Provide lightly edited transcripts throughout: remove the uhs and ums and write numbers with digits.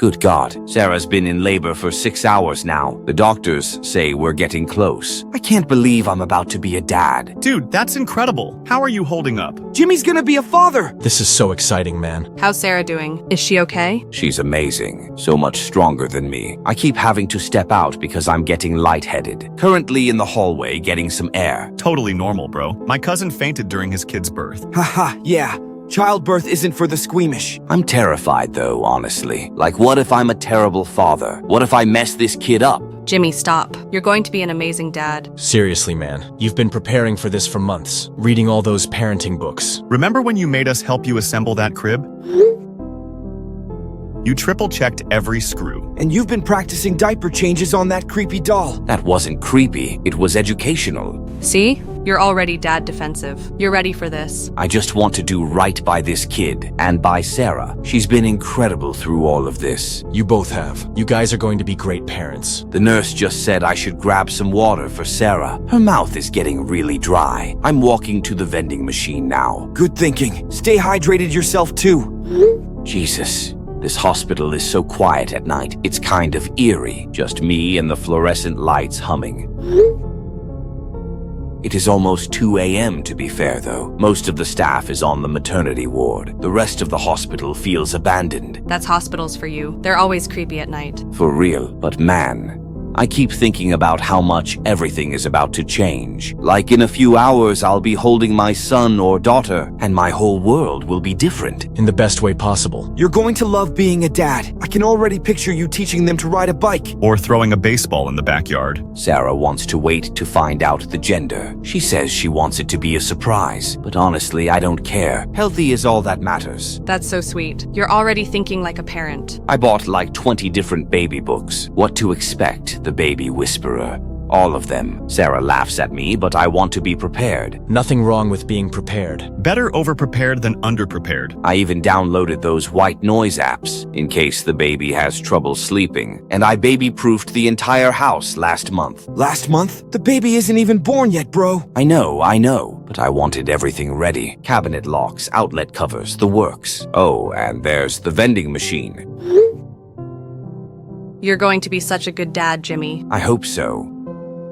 Good God, Sarah's been in labor for 6 hours now. The doctors say we're getting close. I can't believe I'm about to be a dad. Dude, that's incredible. How are you holding up? Jimmy's gonna be a father! This is so exciting, man. How's Sarah doing? Is she okay? She's amazing, so much stronger than me. I keep having to step out because I'm getting lightheaded. Currently in the hallway getting some air. Totally normal, bro. My cousin fainted during his kid's birth. Haha, yeah. Childbirth isn't for the squeamish. I'm terrified though, honestly. Like, what if I'm a terrible father? What if I mess this kid up? Jimmy, stop. You're going to be an amazing dad. Seriously, man. You've been preparing for this for months, reading all those parenting books. Remember when you made us help you assemble that crib? You triple-checked every screw. And you've been practicing diaper changes on that creepy doll. That wasn't creepy. It was educational. See? You're already dad defensive. You're ready for this. I just want to do right by this kid and by Sarah. She's been incredible through all of this. You both have. You guys are going to be great parents. The nurse just said I should grab some water for Sarah. Her mouth is getting really dry. I'm walking to the vending machine now. Good thinking. Stay hydrated yourself too. Jesus. This hospital is so quiet at night. It's kind of eerie. Just me and the fluorescent lights humming. It is almost 2 a.m. to be fair, though. Most of the staff is on the maternity ward. The rest of the hospital feels abandoned. That's hospitals for you. They're always creepy at night. For real, but man, I keep thinking about how much everything is about to change. Like in a few hours, I'll be holding my son or daughter, and my whole world will be different. In the best way possible. You're going to love being a dad. I can already picture you teaching them to ride a bike. Or throwing a baseball in the backyard. Sarah wants to wait to find out the gender. She says she wants it to be a surprise, but honestly, I don't care. Healthy is all that matters. That's so sweet. You're already thinking like a parent. I bought like 20 different baby books. What to expect, the baby whisperer. All of them. Sarah laughs at me, but I want to be prepared. Nothing wrong with being prepared. Better over-prepared than under-prepared. I even downloaded those white noise apps in case the baby has trouble sleeping. And I baby-proofed the entire house last month. Last month? The baby isn't even born yet, bro. I know, but I wanted everything ready. Cabinet locks, outlet covers, the works. Oh, and there's the vending machine. You're going to be such a good dad, Jimmy. I hope so.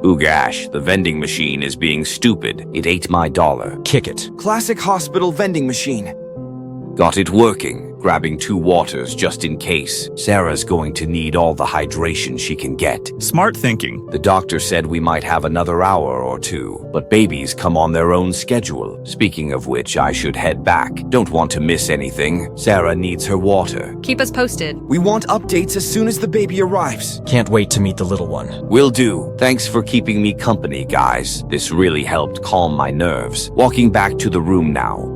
Oogash, the vending machine is being stupid. It ate my dollar. Kick it. Classic hospital vending machine. Got it working, grabbing 2 waters just in case. Sarah's going to need all the hydration she can get. Smart thinking. The doctor said we might have another hour or 2, but babies come on their own schedule. Speaking of which, I should head back. Don't want to miss anything. Sarah needs her water. Keep us posted. We want updates as soon as the baby arrives. Can't wait to meet the little one. Will do. Thanks for keeping me company, guys. This really helped calm my nerves. Walking back to the room now.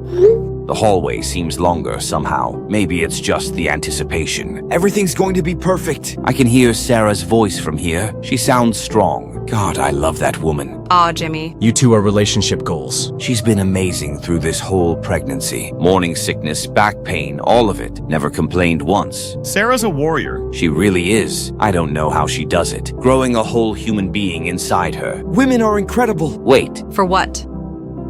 The hallway seems longer somehow. Maybe it's just the anticipation. Everything's going to be perfect. I can hear Sarah's voice from here. She sounds strong. God, I love that woman. Aw, Jimmy. You two are relationship goals. She's been amazing through this whole pregnancy. Morning sickness, back pain, all of it. Never complained once. Sarah's a warrior. She really is. I don't know how she does it. Growing a whole human being inside her. Women are incredible. Wait. For what?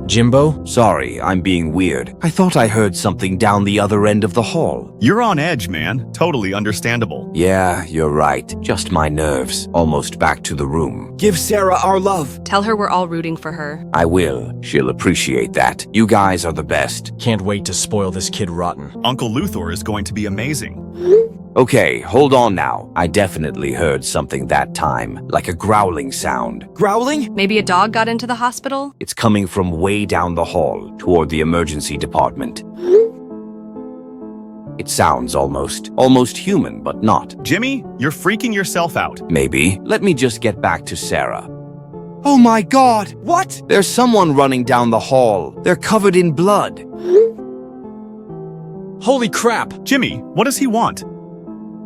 Jimbo? Sorry, I'm being weird. I thought I heard something down the other end of the hall. You're on edge, man. Totally understandable. Yeah, you're right. Just my nerves. Almost back to the room. Give Sarah our love. Tell her we're all rooting for her. I will. She'll appreciate that. You guys are the best. Can't wait to spoil this kid rotten. Uncle Luthor is going to be amazing. Okay, hold on now. I definitely heard something that time, like a growling sound. Growling? Maybe a dog got into the hospital? It's coming from way down the hall, toward the emergency department. It sounds almost human, but not. Jimmy, you're freaking yourself out. Maybe. Let me just get back to Sarah. Oh my God! What? There's someone running down the hall. They're covered in blood. Holy crap! Jimmy, what does he want?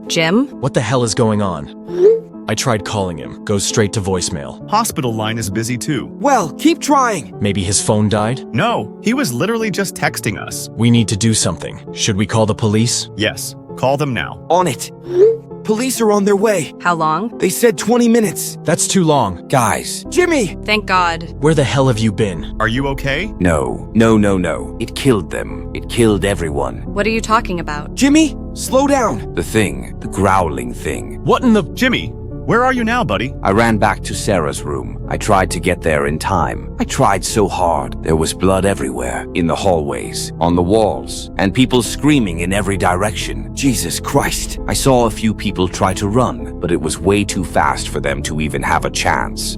Jim? What the hell is going on? I tried calling him. Goes straight to voicemail. Hospital line is busy too. Well, keep trying. Maybe his phone died? No, he was literally just texting us. We need to do something. Should we call the police? Yes, call them now. On it. Police are on their way. How long? They said 20 minutes. That's too long. Guys, Jimmy! Thank God. Where the hell have you been? Are you okay? no. It killed them. It killed everyone. What are you talking about? Jimmy, slow down. The growling thing. What in the... Jimmy, where are you now, buddy? I ran back to Sarah's room. I tried to get there in time. I tried so hard. There was blood everywhere, in the hallways, on the walls, and people screaming in every direction. Jesus Christ. I saw a few people try to run, but it was way too fast for them to even have a chance.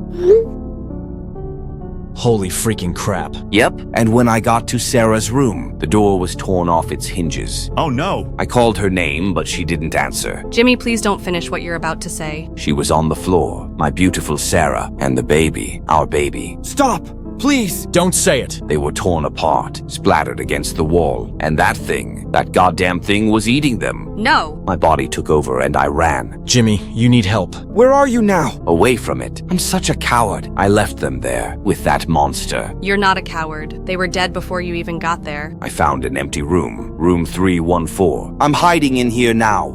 Holy freaking crap. Yep, and when I got to Sarah's room, the door was torn off its hinges. Oh no. I called her name, but she didn't answer. Jimmy, please don't finish what you're about to say. She was on the floor, my beautiful Sarah, and the baby, our baby. Stop, please. Don't say it. They were torn apart, splattered against the wall, and that goddamn thing was eating them. No. My body took over and I ran, Jimmy, you need help. Where are you now? away from it. I'm such a coward. I left them there, with that monster. You're not a coward. They were dead before you even got there. I found an empty room, room 314. I'm hiding in here now.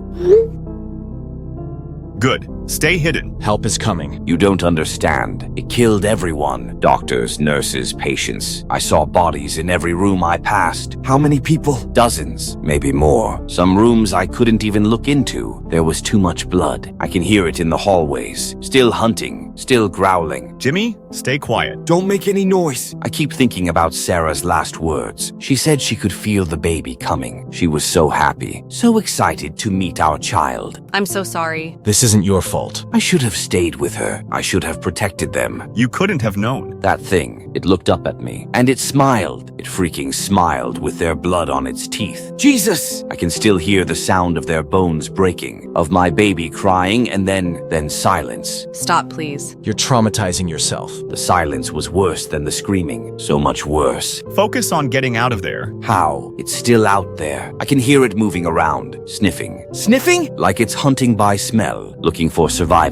Good. Stay hidden. Help is coming. You don't understand. It killed everyone. Doctors, nurses, patients. I saw bodies in every room I passed. How many people? Dozens, maybe more. Some rooms I couldn't even look into. There was too much blood. I can hear it in the hallways. Still hunting, still growling. Jimmy, stay quiet. Don't make any noise. I keep thinking about Sarah's last words. She said she could feel the baby coming. She was so happy, so excited to meet our child. I'm so sorry. This isn't your fault. I should have stayed with her. I should have protected them. You couldn't have known. That thing, it looked up at me, and it smiled. It freaking smiled with their blood on its teeth. Jesus! I can still hear the sound of their bones breaking, of my baby crying, and then silence. Stop, please. You're traumatizing yourself. The silence was worse than the screaming, so much worse. Focus on getting out of there. How? It's still out there. I can hear it moving around, sniffing. Sniffing? Like it's hunting by smell, looking for survivors.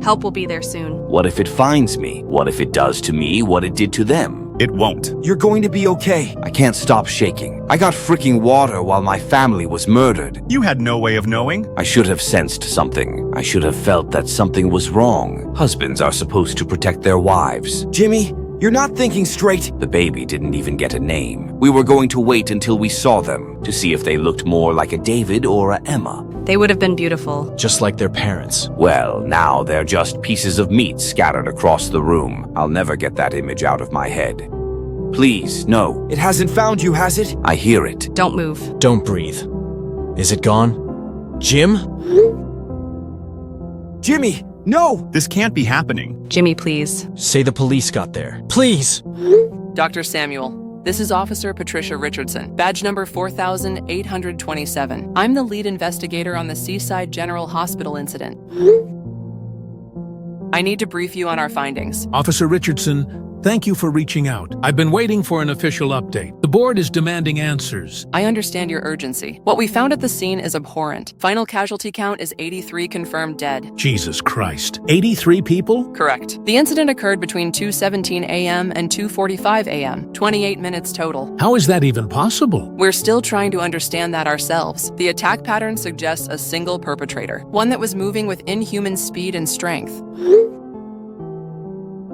Help will be there soon. What if it finds me? What if it does to me what it did to them? It won't. You're going to be okay. I can't stop shaking. I got freaking water while my family was murdered. You had no way of knowing. I should have sensed something. I should have felt that something was wrong. Husbands are supposed to protect their wives. Jimmy, you're not thinking straight. The baby didn't even get a name. We were going to wait until we saw them to see if they looked more like a David or a Emma. They would have been beautiful. Just like their parents. Well, now they're just pieces of meat scattered across the room. I'll never get that image out of my head. Please, no. It hasn't found you, has it? I hear it. Don't move. Don't breathe. Is it gone? Jim? Jimmy, no! This can't be happening. Jimmy, please. Say the police got there. Please! Dr. Samuel, this is Officer Patricia Richardson, badge number 4827. I'm the lead investigator on the Seaside General Hospital incident. I need to brief you on our findings. Officer Richardson, thank you for reaching out. I've been waiting for an official update. The board is demanding answers. I understand your urgency. What we found at the scene is abhorrent. Final casualty count is 83 confirmed dead. Jesus Christ. 83 people? Correct. The incident occurred between 2:17 a.m. and 2:45 a.m., 28 minutes total. How is that even possible? We're still trying to understand that ourselves. The attack pattern suggests a single perpetrator, one that was moving with inhuman speed and strength.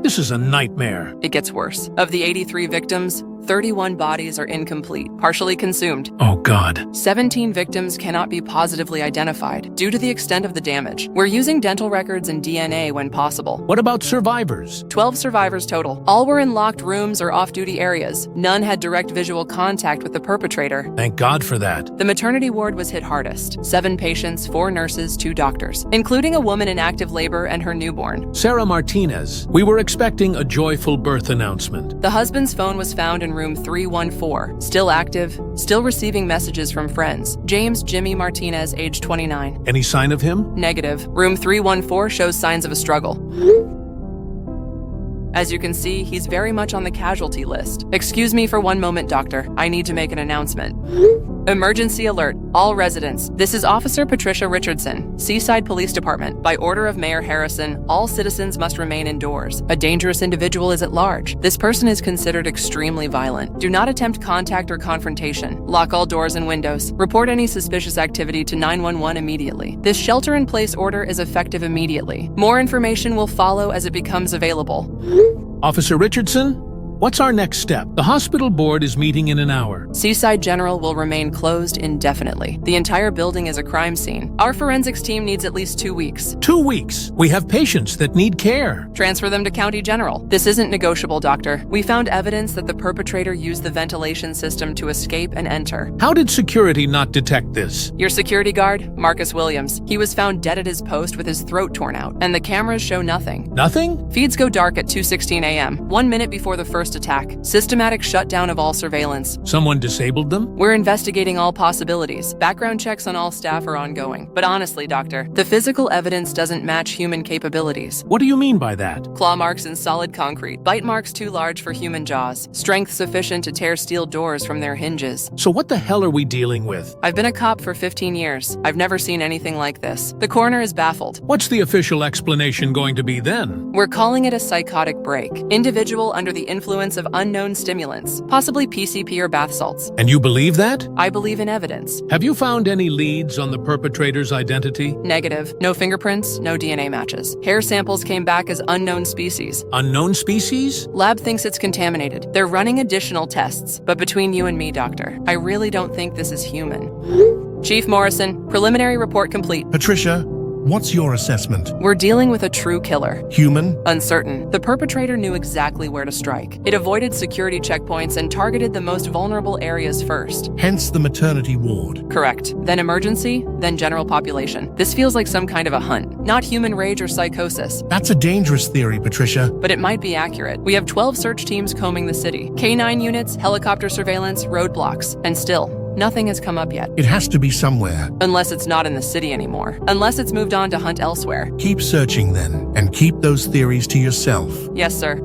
This is a nightmare. It gets worse. Of the 83 victims, 31 bodies are incomplete, partially consumed. Oh God. 17 victims cannot be positively identified due to the extent of the damage. We're using dental records and DNA when possible. What about survivors? 12 survivors total. All were in locked rooms or off-duty areas. None had direct visual contact with the perpetrator. Thank God for that. The maternity ward was hit hardest. 7 patients, 4 nurses, 2 doctors, including a woman in active labor and her newborn. Sarah Martinez. We were expecting a joyful birth announcement. The husband's phone was found in room 314, still active, still receiving messages from friends. James Jimmy Martinez, age 29. Any sign of him? Negative. Room 314 shows signs of a struggle. As you can see, he's very much on the casualty list. Excuse me for one moment, doctor. I need to make an announcement. Emergency alert. All residents. This is Officer Patricia Richardson, Seaside Police Department. By order of Mayor Harrison, all citizens must remain indoors. A dangerous individual is at large. This person is considered extremely violent. Do not attempt contact or confrontation. Lock all doors and windows. Report any suspicious activity to 911 immediately. This shelter-in-place order is effective immediately. More information will follow as it becomes available. Officer Richardson, what's our next step? The hospital board is meeting in an hour. Seaside General will remain closed indefinitely. The entire building is a crime scene. Our forensics team needs at least 2 weeks. 2 weeks. We have patients that need care. Transfer them to County General. This isn't negotiable, Doctor. We found evidence that the perpetrator used the ventilation system to escape and enter. How did security not detect this? Your security guard, Marcus Williams, he was found dead at his post with his throat torn out, and the cameras show nothing. Nothing? Feeds go dark at 2:16 a.m., 1 minute before the first attack. Systematic shutdown of all surveillance. Someone disabled them? We're investigating all possibilities. Background checks on all staff are ongoing. But honestly, Doctor, the physical evidence doesn't match human capabilities. What do you mean by that? Claw marks in solid concrete. Bite marks too large for human jaws. Strength sufficient to tear steel doors from their hinges. So what the hell are we dealing with? I've been a cop for 15 years. I've never seen anything like this. The coroner is baffled. What's the official explanation going to be then? We're calling it a psychotic break. Individual under the influence of unknown stimulants, possibly PCP or bath salts. And you believe that? I believe in evidence. Have you found any leads on the perpetrator's identity? Negative. No fingerprints, no DNA matches. Hair samples came back as unknown species. Unknown species? Lab thinks it's contaminated. They're running additional tests. But between you and me, Doctor, I really don't think this is human. Chief Morrison, preliminary report complete. Patricia, what's your assessment? We're dealing with a true killer. Human? Uncertain. The perpetrator knew exactly where to strike. It avoided security checkpoints and targeted the most vulnerable areas first. Hence the maternity ward. Correct. Then emergency, then general population. This feels like some kind of a hunt, not human rage or psychosis. That's a dangerous theory, Patricia. But it might be accurate. We have 12 search teams combing the city. K9 units, helicopter surveillance, roadblocks. And still, nothing has come up yet. It has to be somewhere. Unless it's not in the city anymore. Unless it's moved on to hunt elsewhere. Keep searching then, and keep those theories to yourself. Yes, sir.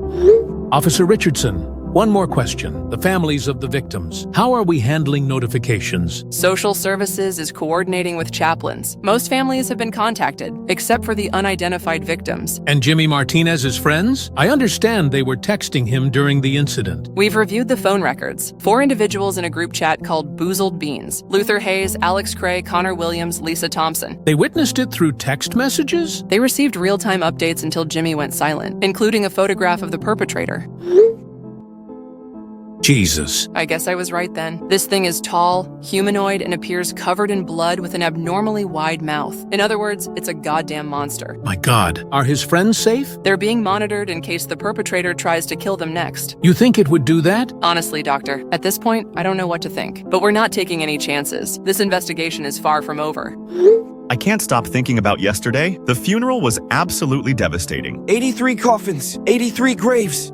Officer Richardson, one more question. The families of the victims. How are we handling notifications? Social Services is coordinating with chaplains. Most families have been contacted, except for the unidentified victims. And Jimmy Martinez's friends? I understand they were texting him during the incident. We've reviewed the phone records. 4 individuals in a group chat called Boozled Beans. Luther Hayes, Alex Cray, Connor Williams, Lisa Thompson. They witnessed it through text messages? They received real-time updates until Jimmy went silent, including a photograph of the perpetrator. Jesus. I guess I was right then. This thing is tall, humanoid, and appears covered in blood with an abnormally wide mouth. In other words, it's a goddamn monster. My God. Are his friends safe? They're being monitored in case the perpetrator tries to kill them next. You think it would do that? Honestly, Doctor, at this point, I don't know what to think. But we're not taking any chances. This investigation is far from over. I can't stop thinking about yesterday. The funeral was absolutely devastating. 83 coffins, 83 graves.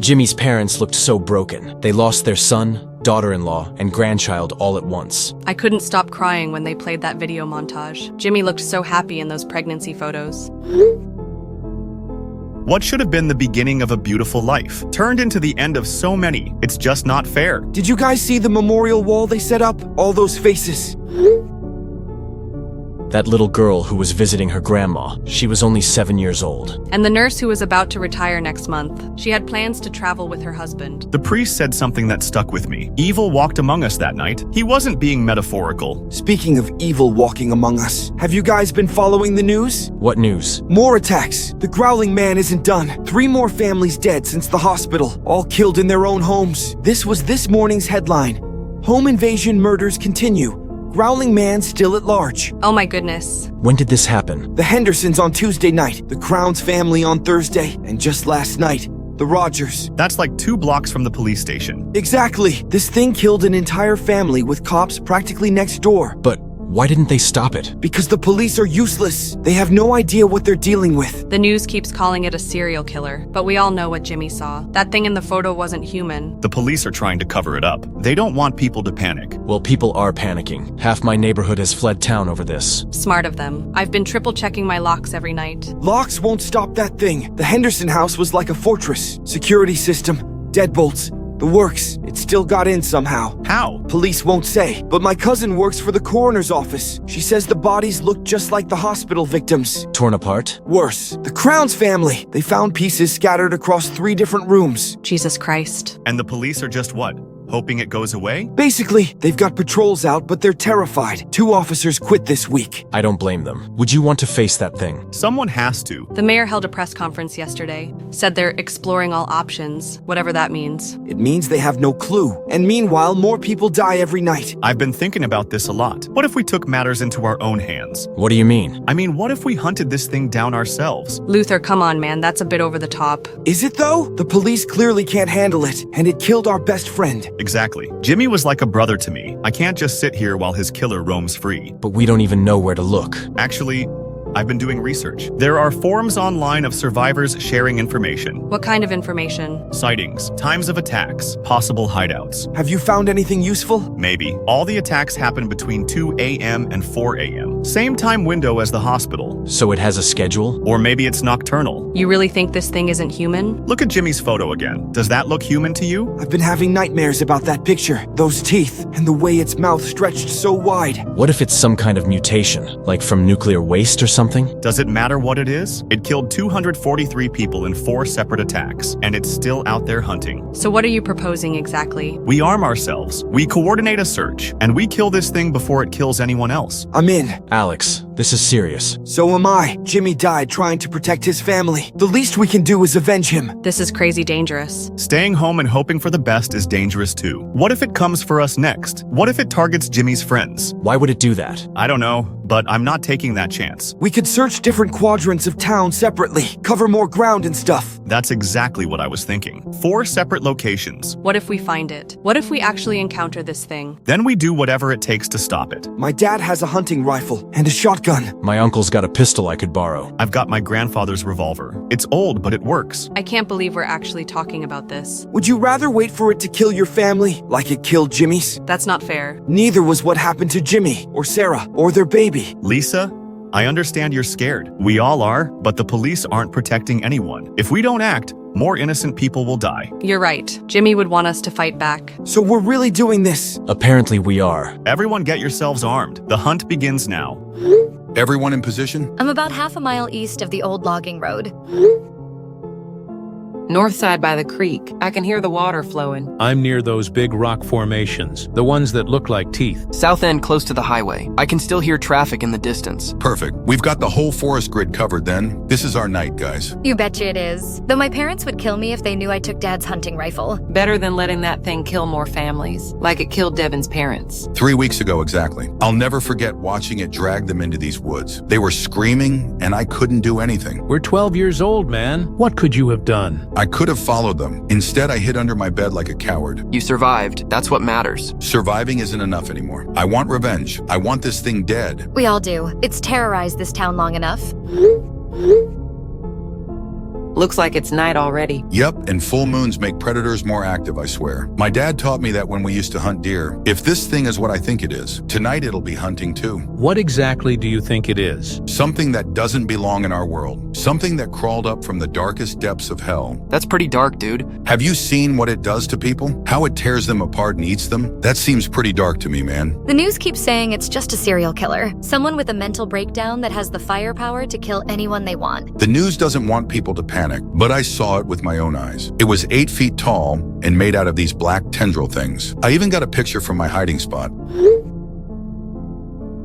Jimmy's parents looked so broken. They lost their son, daughter-in-law, and grandchild all at once. I couldn't stop crying when they played that video montage. Jimmy looked so happy in those pregnancy photos. What should have been the beginning of a beautiful life turned into the end of so many. It's just not fair. Did you guys see the memorial wall they set up? All those faces. That little girl who was visiting her grandma, she was only 7 years old. And the nurse who was about to retire next month. She had plans to travel with her husband. The priest said something that stuck with me. Evil walked among us that night. He wasn't being metaphorical. Speaking of evil walking among us, have you guys been following the news? What news? More attacks. The Growling man isn't done. 3 more families dead since the hospital, all killed in their own homes. This was this morning's headline. Home invasion murders continue. Growling man still at large. Oh my goodness. When did this happen? The Hendersons on Tuesday night, the Crown's family on Thursday, and just last night, the Rogers. That's like 2 blocks from the police station. Exactly. This thing killed an entire family with cops practically next door. But why didn't they stop it? Because the police are useless. They have no idea what they're dealing with. The news keeps calling it a serial killer, but we all know what Jimmy saw. That thing in the photo wasn't human. The police are trying to cover it up. They don't want people to panic. Well, people are panicking. Half my neighborhood has fled town over this. Smart of them. I've been triple checking my locks every night. Locks won't stop that thing. The Henderson house was like a fortress. Security system, deadbolts. The works. It still got in somehow. How? Police won't say, but my cousin works for the coroner's office. She says the bodies look just like the hospital victims. Torn apart? Worse, the Crown's family. They found pieces scattered across 3 different rooms. Jesus Christ. And the police are just what? Hoping it goes away? Basically, they've got patrols out, but they're terrified. 2 officers quit this week. I don't blame them. Would you want to face that thing? Someone has to. The mayor held a press conference yesterday, said they're exploring all options, whatever that means. It means they have no clue. And meanwhile, more people die every night. I've been thinking about this a lot. What if we took matters into our own hands? What do you mean? I mean, what if we hunted this thing down ourselves? Luther, come on, man, that's a bit over the top. Is it though? The police clearly can't handle it, and it killed our best friend. Exactly. Jimmy was like a brother to me. I can't just sit here while his killer roams free. But we don't even know where to look. Actually, I've been doing research. There are forums online of survivors sharing information. What kind of information? Sightings, times of attacks, possible hideouts. Have you found anything useful? Maybe. All the attacks happen between 2 a.m. and 4 a.m. Same time window as the hospital. So it has a schedule? Or maybe it's nocturnal. You really think this thing isn't human? Look at Jimmy's photo again. Does that look human to you? I've been having nightmares about that picture, those teeth, and the way its mouth stretched so wide. What if it's some kind of mutation, like from nuclear waste or something? Does it matter what it is? It killed 243 people in 4 separate attacks, and it's still out there hunting. So what are you proposing exactly? We arm ourselves, we coordinate a search, and we kill this thing before it kills anyone else. I'm in. Alex, this is serious. So am I. Jimmy died trying to protect his family. The least we can do is avenge him. This is crazy dangerous. Staying home and hoping for the best is dangerous too. What if it comes for us next? What if it targets Jimmy's friends? Why would it do that? I don't know, but I'm not taking that chance. We could search different quadrants of town separately, cover more ground and stuff. That's exactly what I was thinking. 4 separate locations. What if we find it? What if we actually encounter this thing? Then we do whatever it takes to stop it. My dad has a hunting rifle and a shotgun. My uncle's got a pistol I could borrow. I've got my grandfather's revolver. It's old, but it works. I can't believe we're actually talking about this. Would you rather wait for it to kill your family, like it killed Jimmy's? That's not fair. Neither was what happened to Jimmy, or Sarah, or their baby. Lisa, I understand you're scared. We all are, but the police aren't protecting anyone. If we don't act, more innocent people will die. You're right. Jimmy would want us to fight back. So we're really doing this. Apparently we are. Everyone get yourselves armed. The hunt begins now. Everyone in position? I'm about half a mile east of the old logging road. North side by the creek. I can hear the water flowing. I'm near those big rock formations, the ones that look like teeth. South end close to the highway. I can still hear traffic in the distance. Perfect. We've got the whole forest grid covered then. This is our night, guys. You betcha it is. Though my parents would kill me if they knew I took Dad's hunting rifle. Better than letting that thing kill more families, like it killed Devin's parents. 3 weeks ago exactly. I'll never forget watching it drag them into these woods. They were screaming, and I couldn't do anything. We're 12 years old, man. What could you have done? I could have followed them. Instead, I hid under my bed like a coward. You survived. That's what matters. Surviving isn't enough anymore. I want revenge. I want this thing dead. We all do. It's terrorized this town long enough. Looks like it's night already. Yep, and full moons make predators more active, I swear. My dad taught me that when we used to hunt deer. If this thing is what I think it is, tonight it'll be hunting too. What exactly do you think it is? Something that doesn't belong in our world. Something that crawled up from the darkest depths of hell. That's pretty dark, dude. Have you seen what it does to people? How it tears them apart and eats them? That seems pretty dark to me, man. The news keeps saying it's just a serial killer. Someone with a mental breakdown that has the firepower to kill anyone they want. The news doesn't want people to panic, but I saw it with my own eyes. It was 8 feet tall and made out of these black tendril things. I even got a picture from my hiding spot.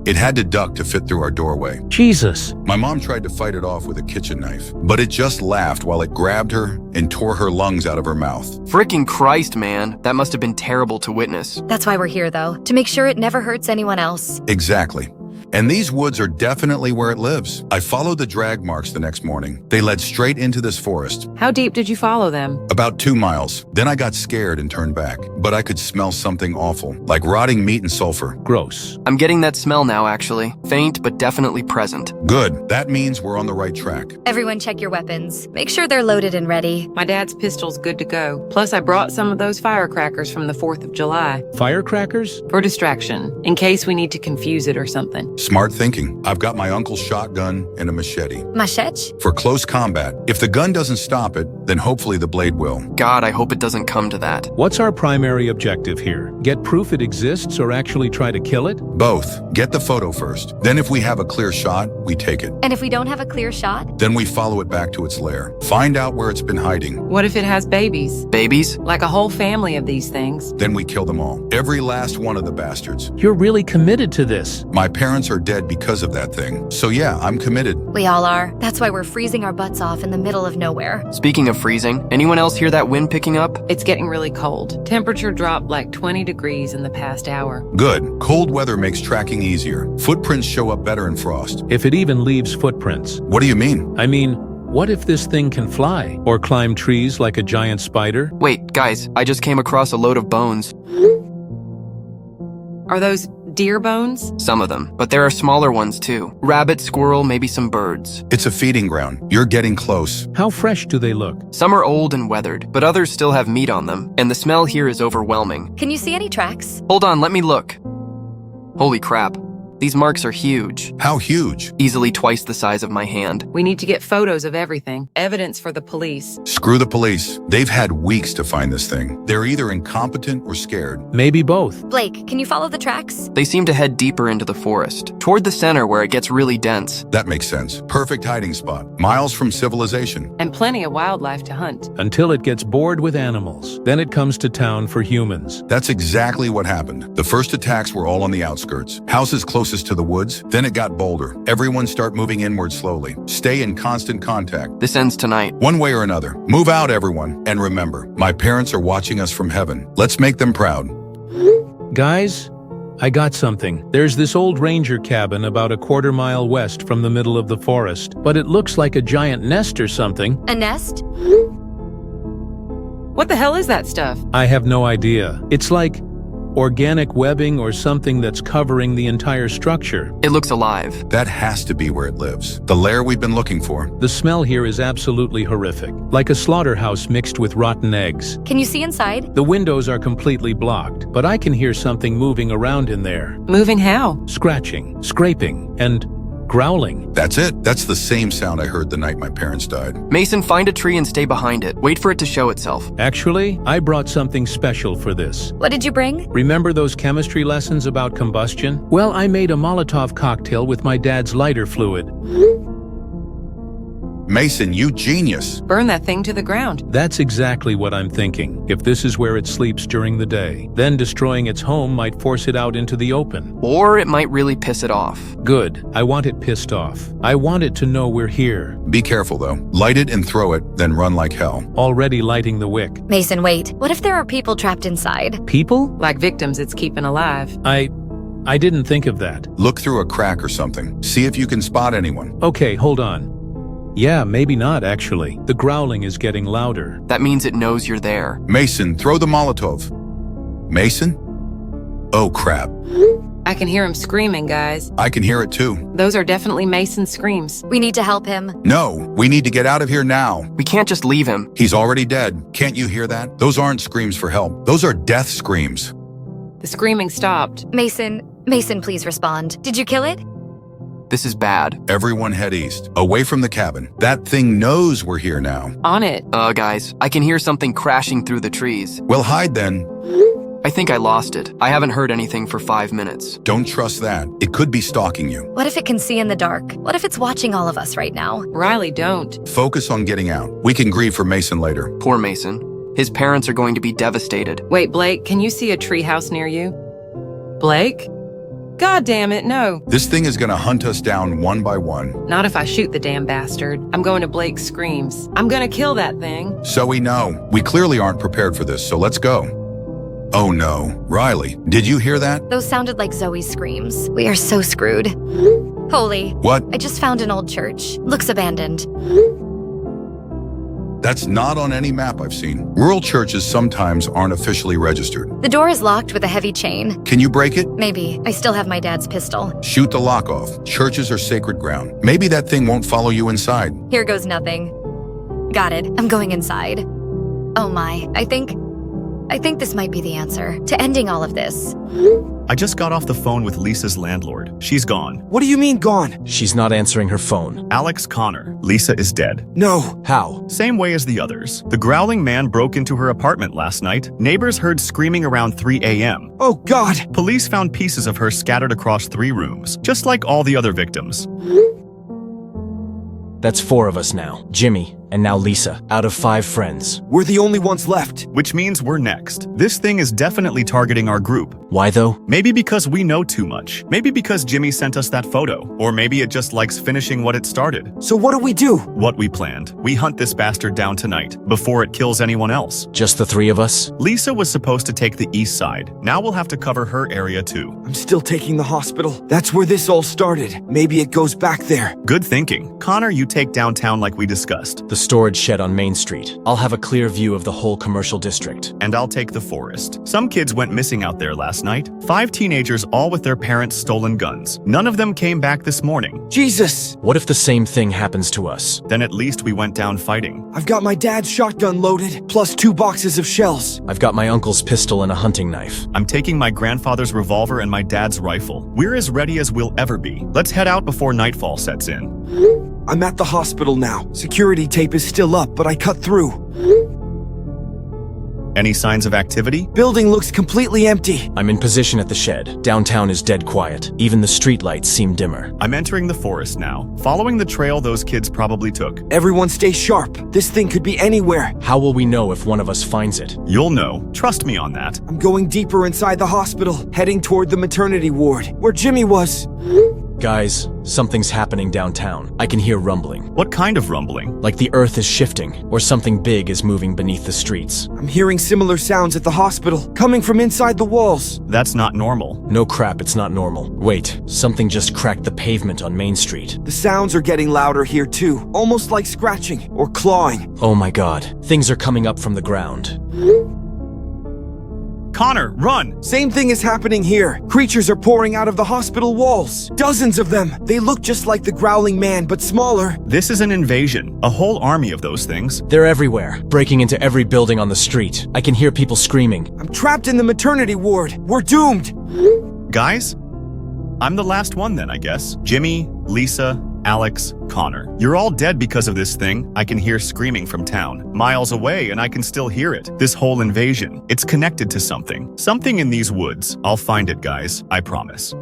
It had to duck to fit through our doorway. Jesus. My mom tried to fight it off with a kitchen knife, but it just laughed while it grabbed her and tore her lungs out of her mouth. Frickin' Christ, man. That must have been terrible to witness. That's why we're here, though, to make sure it never hurts anyone else. Exactly. And these woods are definitely where it lives. I followed the drag marks the next morning. They led straight into this forest. How deep did you follow them? About 2 miles. Then I got scared and turned back. But I could smell something awful, like rotting meat and sulfur. Gross. I'm getting that smell now, actually. Faint, but definitely present. Good. That means we're on the right track. Everyone check your weapons. Make sure they're loaded and ready. My dad's pistol's good to go. Plus, I brought some of those firecrackers from the 4th of July. Firecrackers? For distraction, in case we need to confuse it or something. Smart thinking. I've got my uncle's shotgun and a machete. Machete? For close combat. If the gun doesn't stop it, then hopefully the blade will. God, I hope it doesn't come to that. What's our primary objective here? Get proof it exists or actually try to kill it? Both. Get the photo first. Then if we have a clear shot, we take it. And if we don't have a clear shot? Then we follow it back to its lair. Find out where it's been hiding. What if it has babies? Babies? Like a whole family of these things. Then we kill them all. Every last one of the bastards. You're really committed to this. My parents are dead because of that thing. So yeah, I'm committed. We all are. That's why we're freezing our butts off in the middle of nowhere. Speaking of freezing, anyone else hear that wind picking up? It's getting really cold. Temperature dropped like 20 degrees in the past hour. Good. Cold weather makes tracking easier. Footprints show up better in frost. If it even leaves footprints. What do you mean? I mean, what if this thing can fly? Or climb trees like a giant spider? Wait, guys, I just came across a load of bones. Are those deer bones? Some of them, but there are smaller ones too. Rabbit, squirrel, maybe some birds. It's a feeding ground. You're getting close. How fresh do they look? Some are old and weathered, but others still have meat on them, and the smell here is overwhelming. Can you see any tracks? Hold on, let me look. Holy crap. These marks are huge. How huge? Easily twice the size of my hand. We need to get photos of everything. Evidence for the police. Screw the police. They've had weeks to find this thing. They're either incompetent or scared. Maybe both. Blake, can you follow the tracks? They seem to head deeper into the forest, toward the center where it gets really dense. That makes sense. Perfect hiding spot. Miles from civilization. And plenty of wildlife to hunt. Until it gets bored with animals. Then it comes to town for humans. That's exactly what happened. The first attacks were all on the outskirts. Houses closest to the woods. Then it got bolder. Everyone start moving inward slowly. Stay in constant contact. This ends tonight. One way or another. Move out, everyone. And remember, my parents are watching us from heaven. Let's make them proud. Guys, I got something. There's this old ranger cabin about a quarter mile west from the middle of the forest, but it looks like a giant nest or something. A nest? What the hell is that stuff? I have no idea. It's like organic webbing or something that's covering the entire structure. It looks alive. That has to be where it lives. The lair we've been looking for. The smell here is absolutely horrific, like a slaughterhouse mixed with rotten eggs. Can you see inside? The windows are completely blocked, but I can hear something moving around in there. Moving how? Scratching, scraping, and growling. That's it. That's the same sound I heard the night my parents died. Mason, find a tree and stay behind it. Wait for it to show itself. Actually, I brought something special for this. What did you bring? Remember those chemistry lessons about combustion? Well, I made a Molotov cocktail with my dad's lighter fluid. Mason, you genius. Burn that thing to the ground. That's exactly what I'm thinking. If this is where it sleeps during the day, then destroying its home might force it out into the open. Or it might really piss it off. Good. I want it pissed off. I want it to know we're here. Be careful, though. Light it and throw it, then run like hell. Already lighting the wick. Mason, wait. What if there are people trapped inside? People? Like victims it's keeping alive. I didn't think of that. Look through a crack or something. See if you can spot anyone. Okay, hold on. Yeah, maybe not, actually. The growling is getting louder. That means it knows you're there. Mason, throw the Molotov. Mason? Oh, crap. I can hear him screaming, guys. I can hear it too. Those are definitely Mason's screams. We need to help him. No, we need to get out of here now. We can't just leave him. He's already dead. Can't you hear that? Those aren't screams for help. Those are death screams. The screaming stopped. Mason, please respond. Did you kill it? This is bad. Everyone head east, away from the cabin. That thing knows we're here now. On it. Guys, I can hear something crashing through the trees. Well, hide then. I think I lost it. I haven't heard anything for 5 minutes. Don't trust that. It could be stalking you. What if it can see in the dark? What if it's watching all of us right now? Riley, don't. Focus on getting out. We can grieve for Mason later. Poor Mason. His parents are going to be devastated. Wait, Blake, can you see a treehouse near you? Blake? God damn it, no. This thing is gonna hunt us down one by one. Not if I shoot the damn bastard. I'm going to Blake's screams. I'm gonna kill that thing. So we know. We clearly aren't prepared for this, so let's go. Oh no. Riley, did you hear that? Those sounded like Zoe's screams. We are so screwed. Holy. What? I just found an old church. Looks abandoned. That's not on any map I've seen. Rural churches sometimes aren't officially registered. The door is locked with a heavy chain. Can you break it? Maybe. I still have my dad's pistol. Shoot the lock off. Churches are sacred ground. Maybe that thing won't follow you inside. Here goes nothing. Got it. I'm going inside. Oh my. I think this might be the answer to ending all of this. I just got off the phone with Lisa's landlord. She's gone. What do you mean gone? She's not answering her phone. Alex Connor. Lisa is dead. No. How? Same way as the others. The growling man broke into her apartment last night. Neighbors heard screaming around 3 a.m. Oh, God. Police found pieces of her scattered across 3 rooms, just like all the other victims. That's 4 of us now. Jimmy, and now Lisa, out of 5 friends. We're the only ones left. Which means we're next. This thing is definitely targeting our group. Why though? Maybe because we know too much. Maybe because Jimmy sent us that photo. Or maybe it just likes finishing what it started. So what do we do? What we planned. We hunt this bastard down tonight, before it kills anyone else. Just the 3 of us? Lisa was supposed to take the east side. Now we'll have to cover her area too. I'm still taking the hospital. That's where this all started. Maybe it goes back there. Good thinking. Connor, you take downtown like we discussed. The storage shed on Main Street. I'll have a clear view of the whole commercial district. And I'll take the forest. Some kids went missing out there last night. 5 teenagers, all with their parents' stolen guns. None of them came back this morning. Jesus! What if the same thing happens to us? Then at least we went down fighting. I've got my dad's shotgun loaded, plus 2 boxes of shells. I've got my uncle's pistol and a hunting knife. I'm taking my grandfather's revolver and my dad's rifle. We're as ready as we'll ever be. Let's head out before nightfall sets in. I'm at the hospital now. Security tape is still up, but I cut through. Any signs of activity? Building looks completely empty. I'm in position at the shed. Downtown is dead quiet. Even the streetlights seem dimmer. I'm entering the forest now, following the trail those kids probably took. Everyone stay sharp. This thing could be anywhere. How will we know if one of us finds it? You'll know. Trust me on that. I'm going deeper inside the hospital, heading toward the maternity ward, where Jimmy was. Guys, something's happening downtown. I can hear rumbling. What kind of rumbling? Like the earth is shifting, or something big is moving beneath the streets. I'm hearing similar sounds at the hospital, coming from inside the walls. That's not normal. No crap, it's not normal. Wait, something just cracked the pavement on Main Street. The sounds are getting louder here too, almost like scratching or clawing. Oh my god, things are coming up from the ground. Connor, run! Same thing is happening here. Creatures are pouring out of the hospital walls. Dozens of them. They look just like the growling man, but smaller. This is an invasion. A whole army of those things. They're everywhere, breaking into every building on the street. I can hear people screaming. I'm trapped in the maternity ward. We're doomed. Guys, I'm the last one then, I guess. Jimmy, Lisa, Alex, Connor. You're all dead because of this thing. I can hear screaming from town. Miles away, and I can still hear it. This whole invasion. It's connected to something. Something in these woods. I'll find it, guys. I promise.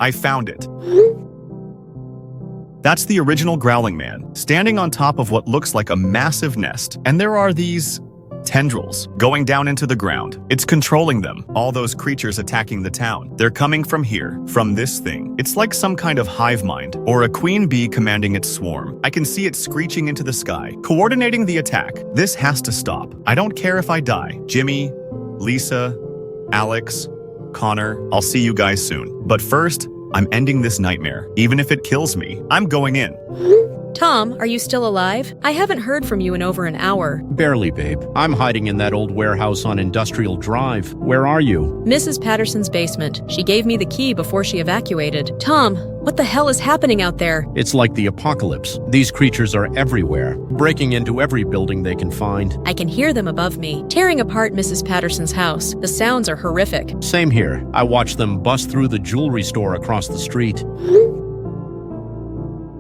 I found it. That's the original growling man, standing on top of what looks like a massive nest. And there are these tendrils going down into the ground. It's controlling them. All those creatures attacking the town. They're coming from here, from this thing. It's like some kind of hive mind, or a queen bee commanding its swarm. I can see it screeching into the sky, coordinating the attack. This has to stop. I don't care if I die. Jimmy, Lisa, Alex, Connor, I'll see you guys soon. But first, I'm ending this nightmare. Even if it kills me, I'm going in. Tom, are you still alive? I haven't heard from you in over an hour. Barely, babe. I'm hiding in that old warehouse on Industrial Drive. Where are you? Mrs. Patterson's basement. She gave me the key before she evacuated. Tom, what the hell is happening out there? It's like the apocalypse. These creatures are everywhere, breaking into every building they can find. I can hear them above me, tearing apart Mrs. Patterson's house. The sounds are horrific. Same here. I watched them bust through the jewelry store across the street.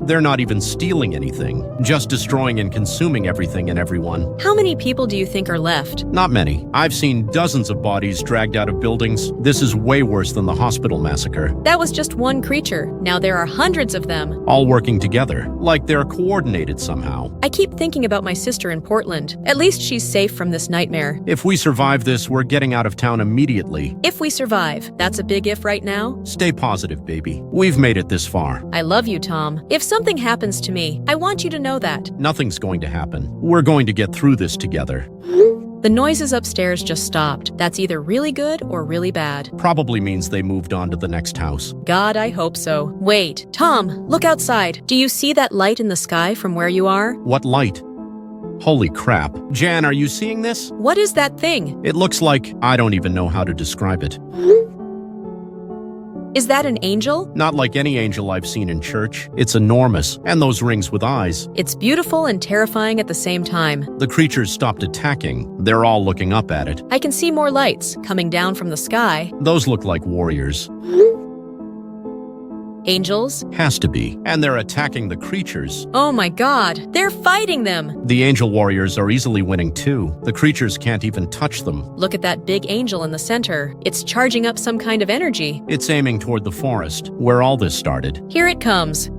They're not even stealing anything, just destroying and consuming everything and everyone. How many people do you think are left? Not many. I've seen dozens of bodies dragged out of buildings. This is way worse than the hospital massacre. That was just one creature. Now there are hundreds of them. All working together, like they're coordinated somehow. I keep thinking about my sister in Portland. At least she's safe from this nightmare. If we survive this, we're getting out of town immediately. If we survive. That's a big if right now. Stay positive, baby. We've made it this far. I love you, Tom. If something happens to me, I want you to know that. Nothing's going to happen. We're going to get through this together. The noises upstairs just stopped. That's either really good or really bad. Probably means they moved on to the next house. God, I hope so. Wait, Tom, look outside. Do you see that light in the sky from where you are? What light? Holy crap. Jan, are you seeing this? What is that thing? It looks like I don't even know how to describe it. Is that an angel? Not like any angel I've seen in church. It's enormous, and those rings with eyes. It's beautiful and terrifying at the same time. The creatures stopped attacking. They're all looking up at it. I can see more lights coming down from the sky. Those look like warriors. Angels? Has to be. And they're attacking the creatures. Oh my god, they're fighting them! The angel warriors are easily winning too. The creatures can't even touch them. Look at that big angel in the center. It's charging up some kind of energy. It's aiming toward the forest, where all this started. Here it comes.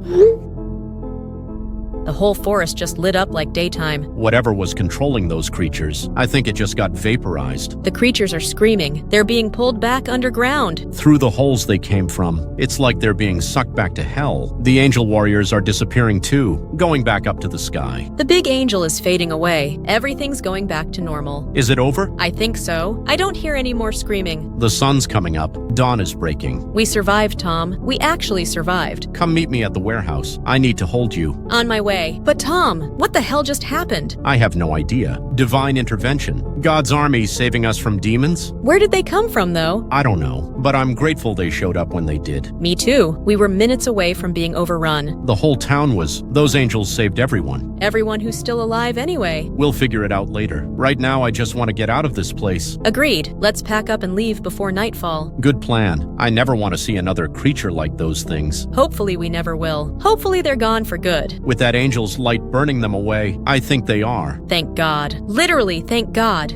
The whole forest just lit up like daytime. Whatever was controlling those creatures, I think it just got vaporized. The creatures are screaming. They're being pulled back underground. Through the holes they came from. It's like they're being sucked back to hell. The angel warriors are disappearing too, going back up to the sky. The big angel is fading away. Everything's going back to normal. Is it over? I think so. I don't hear any more screaming. The sun's coming up. Dawn is breaking. We survived, Tom. We actually survived. Come meet me at the warehouse. I need to hold you. On my way. But Tom, what the hell just happened? I have no idea. Divine intervention. God's army saving us from demons? Where did they come from, though? I don't know, but I'm grateful they showed up when they did. Me too. We were minutes away from being overrun. The whole town was. Those angels saved everyone. Everyone who's still alive anyway. We'll figure it out later. Right now, I just want to get out of this place. Agreed. Let's pack up and leave before nightfall. Good plan. I never want to see another creature like those things. Hopefully we never will. Hopefully they're gone for good. With that angel's light burning them away, I think they are. Thank God. Literally, thank God.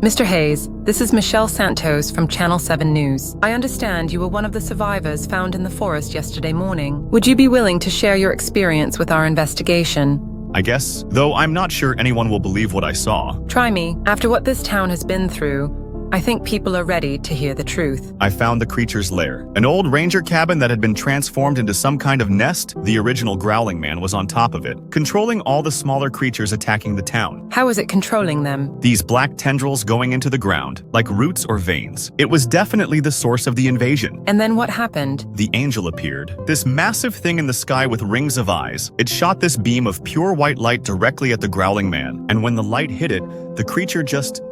Mr. Hayes, this is Michelle Santos from Channel 7 News. I understand you were one of the survivors found in the forest yesterday morning. Would you be willing to share your experience with our investigation? I guess, though I'm not sure anyone will believe what I saw. Try me. After what this town has been through, I think people are ready to hear the truth. I found the creature's lair. An old ranger cabin that had been transformed into some kind of nest. The original Growling man was on top of it, controlling all the smaller creatures attacking the town. How is it controlling them? These black tendrils going into the ground, like roots or veins. It was definitely the source of the invasion. And then what happened? The angel appeared. This massive thing in the sky with rings of eyes. It shot this beam of pure white light directly at the Growling man. And when the light hit it, the creature just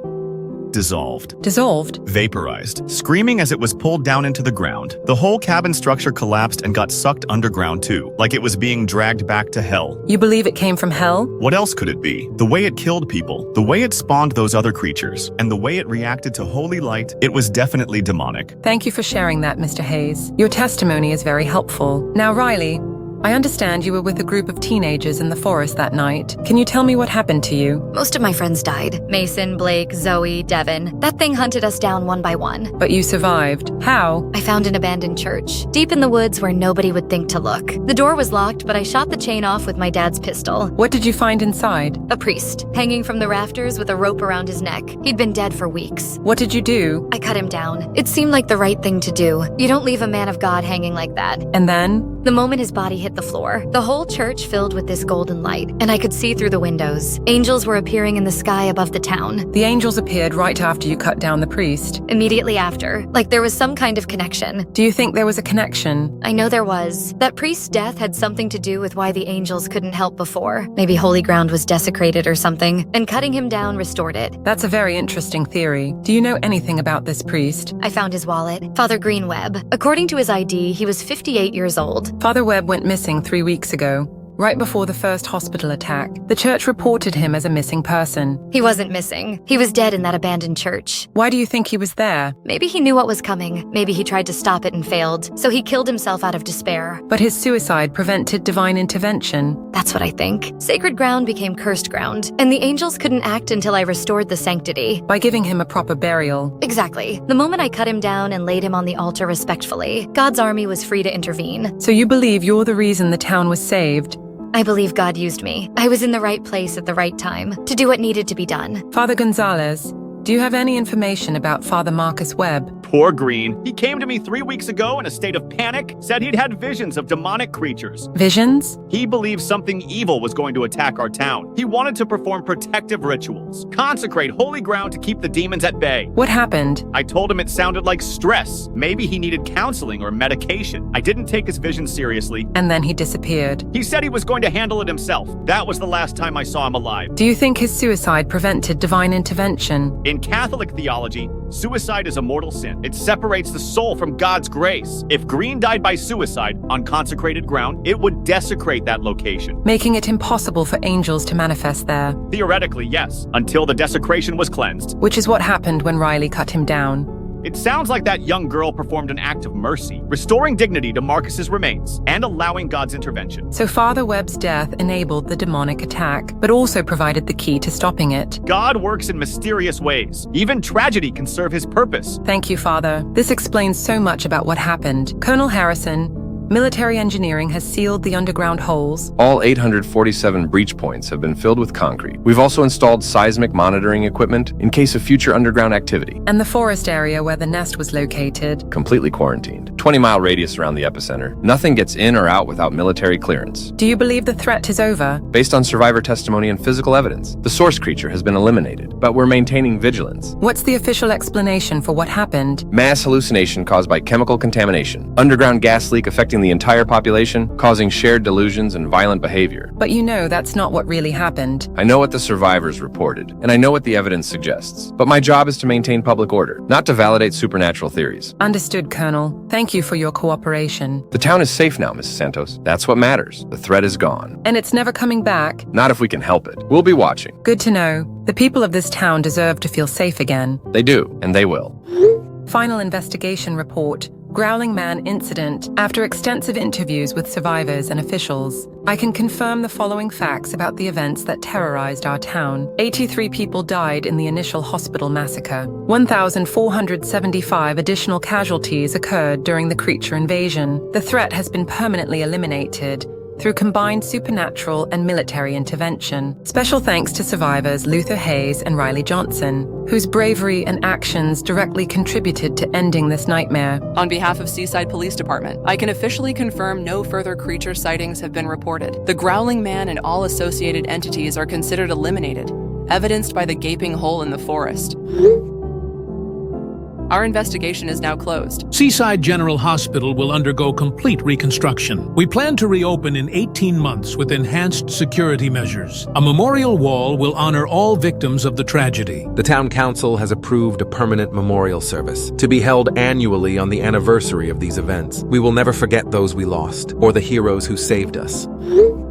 dissolved. Dissolved? Vaporized, screaming as it was pulled down into the ground. The whole cabin structure collapsed and got sucked underground too, like it was being dragged back to hell. You believe it came from hell? What else could it be? The way it killed people, the way it spawned those other creatures, and the way it reacted to holy light, it was definitely demonic. Thank you for sharing that, Mr. Hayes. Your testimony is very helpful. Now, Riley, I understand you were with a group of teenagers in the forest that night. Can you tell me what happened to you? Most of my friends died. Mason, Blake, Zoe, Devin. That thing hunted us down one by one. But you survived. How? I found an abandoned church, deep in the woods where nobody would think to look. The door was locked, but I shot the chain off with my dad's pistol. What did you find inside? A priest, hanging from the rafters with a rope around his neck. He'd been dead for weeks. What did you do? I cut him down. It seemed like the right thing to do. You don't leave a man of God hanging like that. And then? The moment his body hit the floor, the whole church filled with this golden light, and I could see through the windows. Angels were appearing in the sky above the town. The angels appeared right after you cut down the priest? Immediately after, like there was some kind of connection. Do you think there was a connection? I know there was. That priest's death had something to do with why the angels couldn't help before. Maybe holy ground was desecrated or something, and cutting him down restored it. That's a very interesting theory. Do you know anything about this priest? I found his wallet. Father Greenwebb. According to his ID, he was 58 years old. Father Webb went missing 3 weeks ago. Right before the first hospital attack, the church reported him as a missing person. He wasn't missing. He was dead in that abandoned church. Why do you think he was there? Maybe he knew what was coming. Maybe he tried to stop it and failed. So he killed himself out of despair. But his suicide prevented divine intervention. That's what I think. Sacred ground became cursed ground, and the angels couldn't act until I restored the sanctity. By giving him a proper burial. Exactly. The moment I cut him down and laid him on the altar respectfully, God's army was free to intervene. So you believe you're the reason the town was saved? I believe God used me. I was in the right place at the right time to do what needed to be done. Father Gonzalez, do you have any information about Father Marcus Webb? Poor Green. He came to me 3 weeks ago in a state of panic, said he'd had visions of demonic creatures. Visions? He believed something evil was going to attack our town. He wanted to perform protective rituals, consecrate holy ground to keep the demons at bay. What happened? I told him it sounded like stress. Maybe he needed counseling or medication. I didn't take his vision seriously. And then he disappeared. He said he was going to handle it himself. That was the last time I saw him alive. Do you think his suicide prevented divine intervention? In Catholic theology, suicide is a mortal sin. punishment. It separates the soul from God's grace. If Green died by suicide on consecrated ground, it would desecrate that location. Making it impossible for angels to manifest there. Theoretically, yes, until the desecration was cleansed. Which is what happened when Riley cut him down. It sounds like that young girl performed an act of mercy, restoring dignity to Marcus's remains and allowing God's intervention. So Father Webb's death enabled the demonic attack, but also provided the key to stopping it. God works in mysterious ways. Even tragedy can serve his purpose. Thank you, Father. This explains so much about what happened. Colonel Harrison, military engineering has sealed the underground holes. All 847 breach points have been filled with concrete. We've also installed seismic monitoring equipment in case of future underground activity. And the forest area where the nest was located. Completely quarantined. 20-mile radius around the epicenter. Nothing gets in or out without military clearance. Do you believe the threat is over? Based on survivor testimony and physical evidence, the source creature has been eliminated, but we're maintaining vigilance. What's the official explanation for what happened? Mass hallucination caused by chemical contamination. Underground gas leak affecting the entire population, causing shared delusions and violent behavior. But you know that's not what really happened. I know what the survivors reported, and I know what the evidence suggests. But my job is to maintain public order, not to validate supernatural theories. Understood, Colonel. Thank you for your cooperation. The town is safe now, Mrs. Santos. That's what matters. The threat is gone. And it's never coming back? Not if we can help it. We'll be watching. Good to know. The people of this town deserve to feel safe again. They do, and they will. Final investigation report. Growling Man incident. After extensive interviews with survivors and officials, I can confirm the following facts about the events that terrorized our town. 83 people died in the initial hospital massacre. 1,475 additional casualties occurred during the creature invasion. The threat has been permanently eliminated through combined supernatural and military intervention. Special thanks to survivors Luther Hayes and Riley Johnson, whose bravery and actions directly contributed to ending this nightmare. On behalf of Seaside Police Department, I can officially confirm no further creature sightings have been reported. The Growling Man and all associated entities are considered eliminated, evidenced by the gaping hole in the forest. Our investigation is now closed. Seaside General Hospital will undergo complete reconstruction. We plan to reopen in 18 months with enhanced security measures. A memorial wall will honor all victims of the tragedy. The Town Council has approved a permanent memorial service to be held annually on the anniversary of these events. We will never forget those we lost or the heroes who saved us.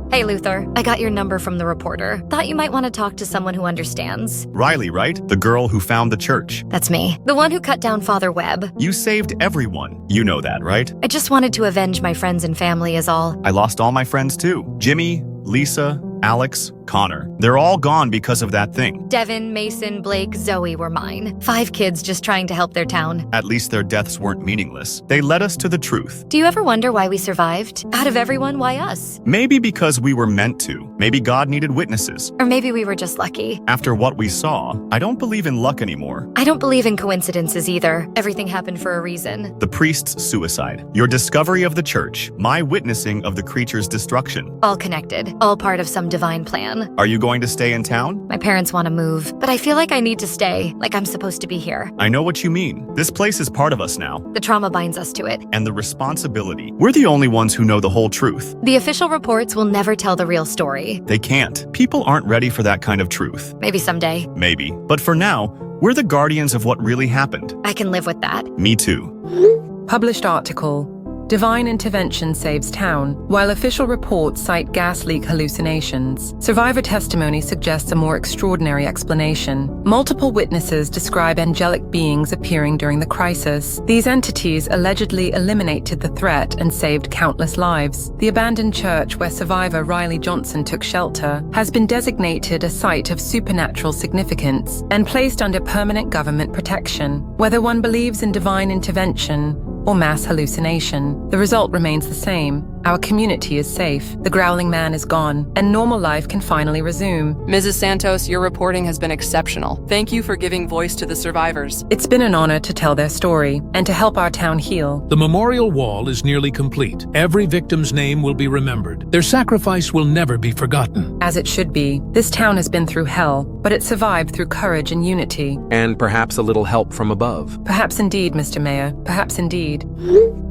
Hey, Luther. I got your number from the reporter. Thought you might want to talk to someone who understands. Riley, right? The girl who found the church. That's me. The one who cut down Father Webb. You saved everyone. You know that, right? I just wanted to avenge my friends and family is all. I lost all my friends too. Jimmy, Lisa, Alex, Connor. They're all gone because of that thing. Devin, Mason, Blake, Zoe were mine. 5 kids just trying to help their town. At least their deaths weren't meaningless. They led us to the truth. Do you ever wonder why we survived? Out of everyone, why us? Maybe because we were meant to. Maybe God needed witnesses. Or maybe we were just lucky. After what we saw, I don't believe in luck anymore. I don't believe in coincidences either. Everything happened for a reason. The priest's suicide, your discovery of the church, my witnessing of the creature's destruction. All connected. All part of some divine plan. Are you going to stay in town? My parents want to move, but I feel like I need to stay, like I'm supposed to be here. I know what you mean. This place is part of us now. The trauma binds us to it. And the responsibility. We're the only ones who know the whole truth. The official reports will never tell the real story. They can't. People aren't ready for that kind of truth. Maybe someday. Maybe. But for now, we're the guardians of what really happened. I can live with that. Me too. Published article. Divine intervention saves town, while official reports cite gas leak hallucinations. Survivor testimony suggests a more extraordinary explanation. Multiple witnesses describe angelic beings appearing during the crisis. These entities allegedly eliminated the threat and saved countless lives. The abandoned church where survivor Riley Johnson took shelter has been designated a site of supernatural significance and placed under permanent government protection. Whether one believes in divine intervention or mass hallucination, the result remains the same. Our community is safe, the Growling Man is gone, and normal life can finally resume. Mrs. Santos, your reporting has been exceptional. Thank you for giving voice to the survivors. It's been an honor to tell their story and to help our town heal. The memorial wall is nearly complete. Every victim's name will be remembered. Their sacrifice will never be forgotten. As it should be. This town has been through hell, but it survived through courage and unity. And perhaps a little help from above. Perhaps indeed, Mr. Mayor. Perhaps indeed.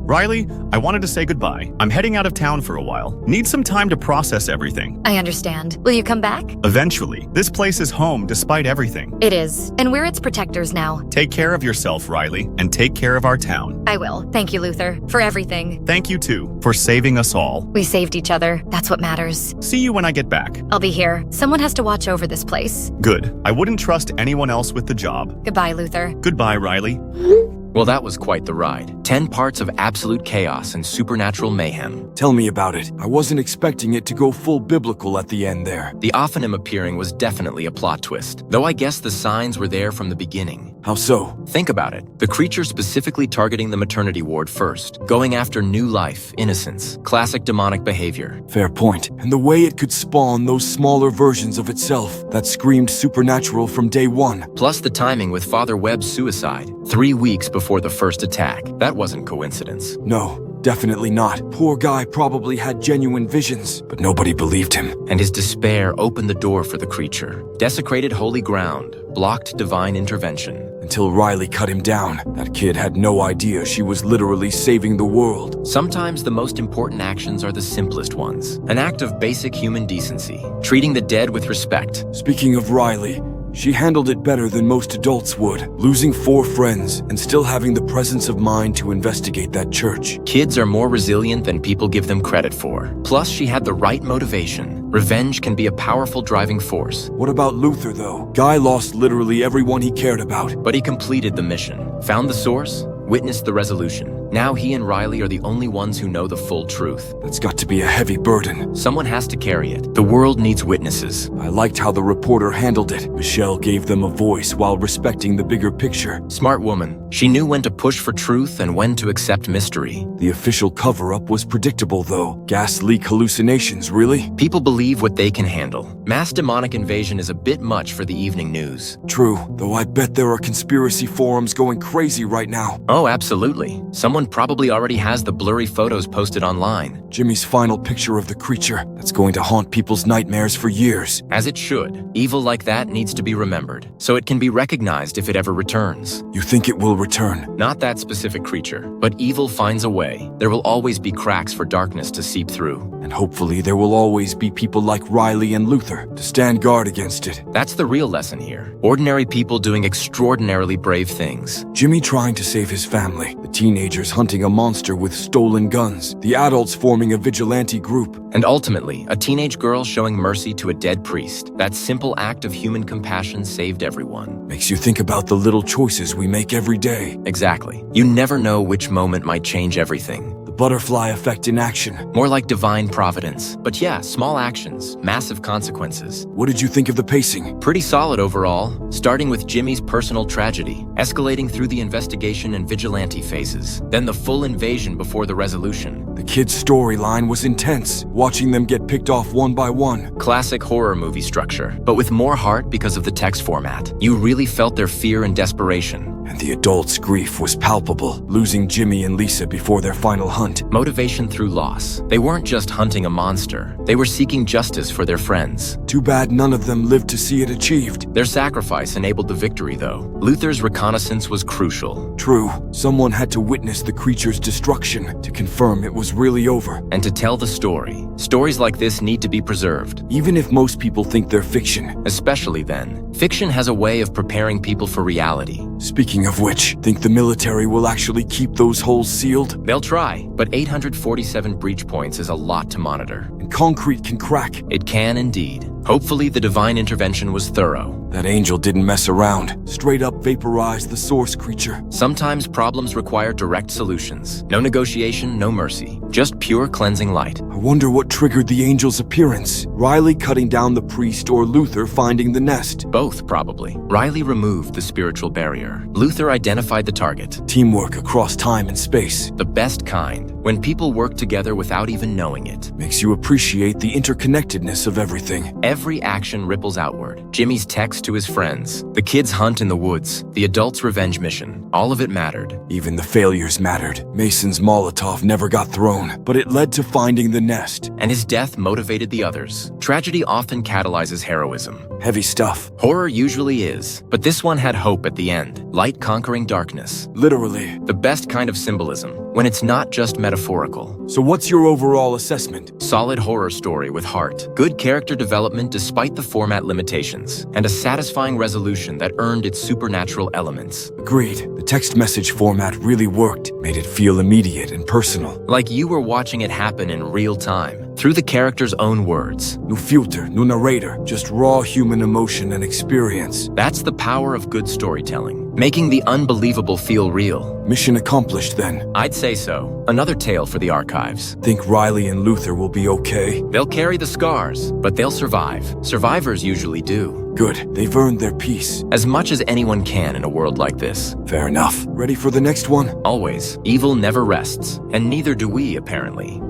Riley, I wanted to say goodbye. I'm heading out of town for a while. Need some time to process everything. I understand. Will you come back? Eventually. This place is home despite everything. It is, and we're its protectors now. Take care of yourself, Riley, and take care of our town. I will. Thank you, Luther, for everything. Thank you too, for saving us all. We saved each other. That's what matters. See you when I get back. I'll be here. Someone has to watch over this place. Good. I wouldn't trust anyone else with the job. Goodbye, Luther. Goodbye, Riley. Well, that was quite the ride. 10 parts of absolute chaos and supernatural mayhem. Tell me about it. I wasn't expecting it to go full biblical at the end there. The Ophanim appearing was definitely a plot twist, though I guess the signs were there from the beginning. How so? Think about it. The creature specifically targeting the maternity ward first, going after new life, innocence, classic demonic behavior. Fair point. And the way it could spawn those smaller versions of itself that screamed supernatural from day one. Plus the timing with Father Webb's suicide, 3 weeks before the first attack. That wasn't coincidence. No. Definitely not. Poor guy probably had genuine visions, but nobody believed him. And his despair opened the door for the creature. Desecrated holy ground, blocked divine intervention. Until Riley cut him down, that kid had no idea she was literally saving the world. Sometimes the most important actions are the simplest ones. An act of basic human decency, treating the dead with respect. Speaking of Riley, she handled it better than most adults would, losing 4 friends and still having the presence of mind to investigate that church. Kids are more resilient than people give them credit for. Plus, she had the right motivation. Revenge can be a powerful driving force. What about Luther, though? Guy lost literally everyone he cared about. But he completed the mission, found the source, witnessed the resolution. Now he and Riley are the only ones who know the full truth. That's got to be a heavy burden. Someone has to carry it. The world needs witnesses. I liked how the reporter handled it. Michelle gave them a voice while respecting the bigger picture. Smart woman. She knew when to push for truth and when to accept mystery. The official cover-up was predictable, though. Gas leak hallucinations, really? People believe what they can handle. Mass demonic invasion is a bit much for the evening news. True, though I bet there are conspiracy forums going crazy right now. Oh, absolutely. Someone probably already has the blurry photos posted online. Jimmy's final picture of the creature that's going to haunt people's nightmares for years. As it should. Evil like that needs to be remembered, so it can be recognized if it ever returns. You think it will return? Not that specific creature, but evil finds a way. There will always be cracks for darkness to seep through. And hopefully there will always be people like Riley and Luther to stand guard against it. That's the real lesson here. Ordinary people doing extraordinarily brave things. Jimmy trying to save his family, the teenagers hunting a monster with stolen guns, the adults forming a vigilante group. And ultimately, a teenage girl showing mercy to a dead priest. That simple act of human compassion saved everyone. Makes you think about the little choices we make every day. Exactly. You never know which moment might change everything. Butterfly effect in action. More like divine providence. But yeah, small actions, massive consequences. What did you think of the pacing? Pretty solid overall, starting with Jimmy's personal tragedy, escalating through the investigation and vigilante phases, then the full invasion before the resolution. The kids' storyline was intense, watching them get picked off one by one. Classic horror movie structure, but with more heart because of the text format. You really felt their fear and desperation. And the adults' grief was palpable, losing Jimmy and Lisa before their final hunt. Motivation through loss. They weren't just hunting a monster. They were seeking justice for their friends. Too bad none of them lived to see it achieved. Their sacrifice enabled the victory, though. Luther's reconnaissance was crucial. True. Someone had to witness the creature's destruction to confirm it was really over. And to tell the story. Stories like this need to be preserved. Even if most people think they're fiction. Especially then. Fiction has a way of preparing people for reality. Speaking of which, think the military will actually keep those holes sealed? They'll try, but 847 breach points is a lot to monitor. And concrete can crack. It can indeed. Hopefully the divine intervention was thorough. That angel didn't mess around. Straight up vaporized the source creature. Sometimes problems require direct solutions. No negotiation, no mercy. Just pure cleansing light. I wonder what triggered the angel's appearance. Riley cutting down the priest or Luther finding the nest? Both, probably. Riley removed the spiritual barrier. Luther identified the target. Teamwork across time and space. The best kind. When people work together without even knowing it. Makes you appreciate the interconnectedness of everything. Every action ripples outward. Jimmy's text to his friends. The kids' hunt in the woods. The adults' revenge mission. All of it mattered. Even the failures mattered. Mason's Molotov never got thrown, but it led to finding the nest. And his death motivated the others. Tragedy often catalyzes heroism. Heavy stuff. Horror usually is, but this one had hope at the end. Light conquering darkness. Literally. The best kind of symbolism, when it's not just metaphorical. So what's your overall assessment? Solid horror story with heart. Good character development despite the format limitations. And a satisfying resolution that earned its supernatural elements. Agreed. The text message format really worked. Made it feel immediate and personal. Like you were watching it happen in real time, through the character's own words. No filter, no narrator, just raw human emotion and experience. That's the power of good storytelling, making the unbelievable feel real. Mission accomplished then. I'd say so. Another tale for the archives. Think Riley and Luther will be okay? They'll carry the scars, but they'll survive. Survivors usually do. Good. They've earned their peace. As much as anyone can in a world like this. Fair enough. Ready for the next one? Always. Evil never rests, and neither do we, apparently.